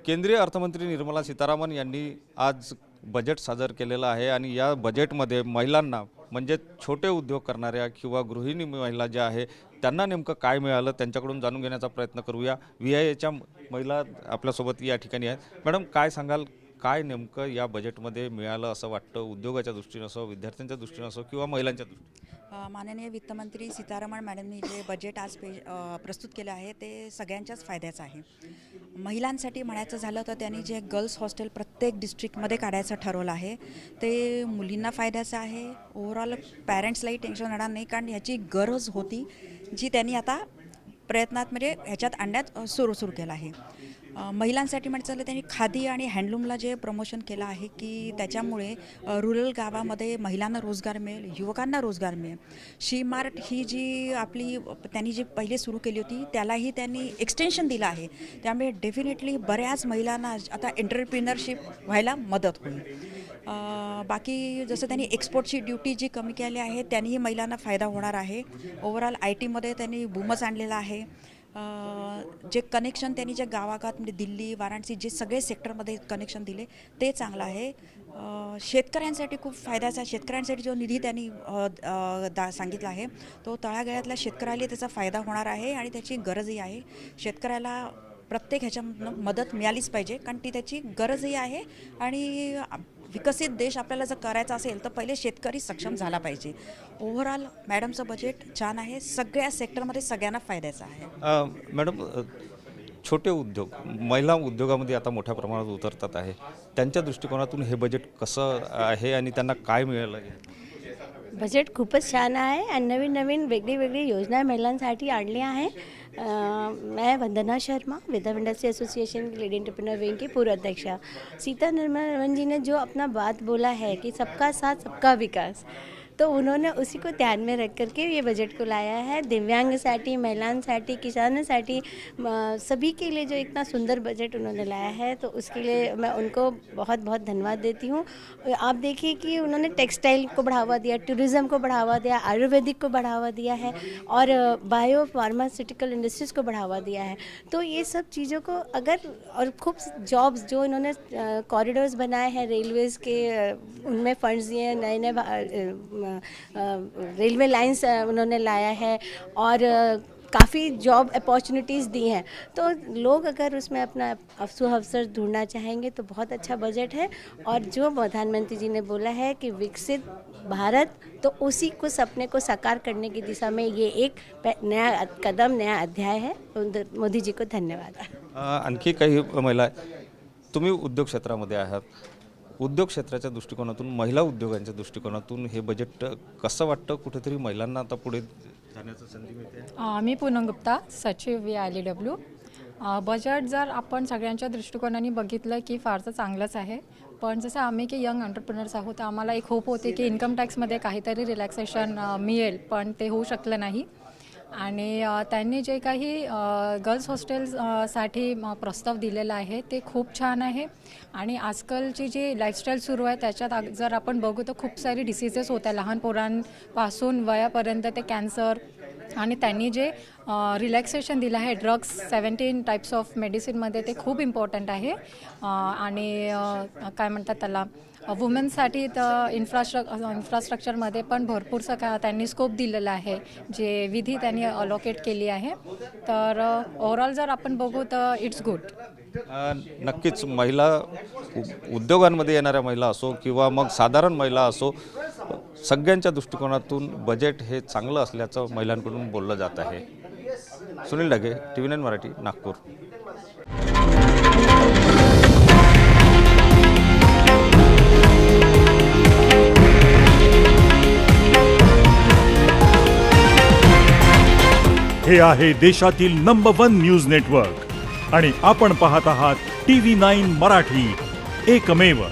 केंद्रीय अर्थमंत्री निर्मला सीतारामन यांनी आज बजेट सादर केलेलं आहे आणि या बजेटमध्ये महिलांना म्हणजे छोटे उद्योग करणाऱ्या किंवा गृहिणी महिला ज्या आहे त्यांना नेमकं काय मिळालं त्यांच्याकडून जाणून घेण्याचा प्रयत्न करूया। VIAच्या महिला आपल्यासोबत या ठिकाणी आहेत। मॅडम काय सांगाल, काय नेमकं या बजेटमध्ये मिळालं असं वाटतं, उद्योगाच्या दृष्टीने असो, विद्यार्थ्यांच्या दृष्टीने असो किंवा महिलांच्या दृष्टीने? माननीय वित्तमंत्री सीतारामन मॅडमनी जे बजेट आज प्रस्तुत केलं आहे ते सगळ्यांच्याच फायद्याचं आहे। महिलांसाठी म्हणायचं झालं तर त्यांनी जे गर्ल्स हॉस्टेल प्रत्येक डिस्ट्रिक्टमध्ये काढायचं ठरवलं आहे ते मुलींना फायद्याचं आहे। ओव्हरऑल पॅरेंट्सलाही टेन्शन येणार नाही, कारण ह्याची गरज होती जी त्यांनी आता प्रयत्नात म्हणजे ह्याच्यात आणण्यात सुरू केलं आहे। महिलांसाठी म्हणायचं झालं त्यांनी खादी आणि हँडलूमला जे प्रमोशन केलं आहे की त्याच्यामुळे रुरल गावामध्ये महिलांना रोजगार मिळेल, युवकांना रोजगार मिळेल। शी मार्ट ही जी आपली त्यांनी जी पहिले सुरू केली होती त्यालाही त्यांनी एक्सटेन्शन दिलं आहे, त्यामुळे डेफिनेटली बऱ्याच महिलांना आता एंटरप्रिनरशिप व्हायला मदत होईल। बाकी जसं त्यांनी एक्सपोर्टची ड्युटी जी कमी केली आहे त्यांनीही महिलांना फायदा होणार आहे। ओव्हरऑल IT मध्ये त्यांनी बूमच आणलेला आहे। जे कनेक्शन त्यांनी जे गावागावात म्हणजे दिल्ली, वाराणसी जे सगळे सेक्टरमध्ये कनेक्शन दिले ते चांगलं आहे। शेतकऱ्यांसाठी खूप फायद्याचा, शेतकऱ्यांसाठी जो निधी त्यांनी सांगितला आहे तो तळागाळातल्या शेतकऱ्याला त्याचा फायदा होणार आहे आणि त्याची गरजही आहे। शेतकऱ्याला प्रत्येक ह्याच्यामधून मदत मिळालीच पाहिजे, कारण ती त्याची गरजही आहे आणि विकसित देश आपल्याला जर करायचा असेल तर पहिले शेतकरी सक्षम झाला पाहिजे। ओव्हरऑल मॅडमचं बजेट छान आहे, सगळ्या सेक्टरमध्ये सगळ्यांना फायद्याचं आहे। मॅडम, छोटे उद्योग, महिला उद्योगामध्ये आता मोठ्या प्रमाणात उतरतात आहे, त्यांच्या दृष्टिकोनातून हे बजेट कसं आहे आणि त्यांना काय मिळालं? बजेट खूपच छान आहे आणि नवीन नवीन वेगळी योजना महिलांसाठी आणली आहे। मैं Vandana Sharma, Vidarbha industry association lady entrepreneur wing की पूर्व अध्यक्षा। सीतारमण जी ने जो अपना बात बोला है कि सबका साथ सबका विकास, तो उन्होंने उसी को ध्यान में रख कर के ये बजट को लाया है। दिव्यांगसाठी, महिलांसाठी, किसानोंसाठी, सभी के लिए जो इतना सुंदर बजट उन्होंने लाया है तो उसके लिए मैं उनको बहुत बहुत धन्यवाद देती हूँ। आप देखिए कि उन्होंने टेक्सटाइल को बढ़ावा दिया, टूरिज़्म को बढ़ावा दिया, आयुर्वेदिक को बढ़ावा दिया है और बायो फार्मास्यूटिकल इंडस्ट्रीज़ को बढ़ावा दिया है। तो ये सब चीज़ों को अगर और खूब जॉब्स जो इन्होंने कॉरिडोर्स बनाए हैं रेलवेज़ के, उनमें फंड्स दिए, नए रेलवे लाइंस उन्होंने लाया है और काफ़ी जॉब अपॉर्चुनिटीज़ दी हैं। तो लोग अगर उसमें अपना अवसर ढूंढना चाहेंगे तो बहुत अच्छा बजट है। और जो प्रधानमंत्री जी ने बोला है कि विकसित भारत, तो उसी को सपने को साकार करने की दिशा में ये एक नया कदम, नया अध्याय है। मोदी जी को धन्यवाद। आणखी काही महिला, तुम्ही उद्योग क्षेत्रामध्ये आहात, उद्योग क्षेत्राच्या दृष्टिकोनातून, महिला उद्योगांच्या दृष्टिकोनातून हे बजेट कसं वाटतं? कुठेतरी महिलांना आता पुढे जाण्याची संधी मिळते? मी पूनम गुप्ता, सचिव VILEW। बजेट जर आपण सगळ्यांच्या दृष्टिकोनाने बघितलं की फारसं चांगलंच आहे, पण जसं आम्ही की यंग एंटरप्रेनर्स आहोत आम्हाला एक होप होते की इन्कम टॅक्समध्ये काहीतरी रिलॅक्सेशन मिळेल, पण ते होऊ शकलं नाही। आणि त्यांनी जे काही गर्ल्स हॉस्टेल्ससाठी प्रस्ताव दिलेला आहे ते खूप छान आहे। आणि आजकालची जी लाईफस्टाईल सुरू आहे त्याच्यात जर आपण बघू तर खूप सारी डिसीजेस होत आहे, लहान पोरांपासून वयापर्यंत ते कॅन्सर। आणि त्यांनी जे रिलॅक्सेशन दिलं आहे ड्रग्स 17 टाईप्स ऑफ मेडिसिनमध्ये ते खूप इम्पॉर्टंट आहे। आणि काय म्हणतात त्याला, वुमेन्ससाठी तर इन्फ्रास्ट्रक्चरमध्ये पण भरपूरसं त्यांनी स्कोप दिलेला आहे, जे विधी त्यांनी अलॉकेट केली आहे। तर ओव्हरऑल जर आपण बघू तर इट्स गुड। नक्कीच महिला उद्योगांमध्ये येणाऱ्या महिला असो किंवा मग साधारण महिला असो, सगळ्यांच्या दृष्टिकोनातून बजेट हे चांगलं असल्याचं महिलांकडून बोललं जात आहे। सुनील ढगे, TV9 मराठी, नागपूर। हे आहे देशातील नंबर 1 न्यूज नेटवर्क आणि आपण पाहत आहात TV9 मराठी, एकमेव।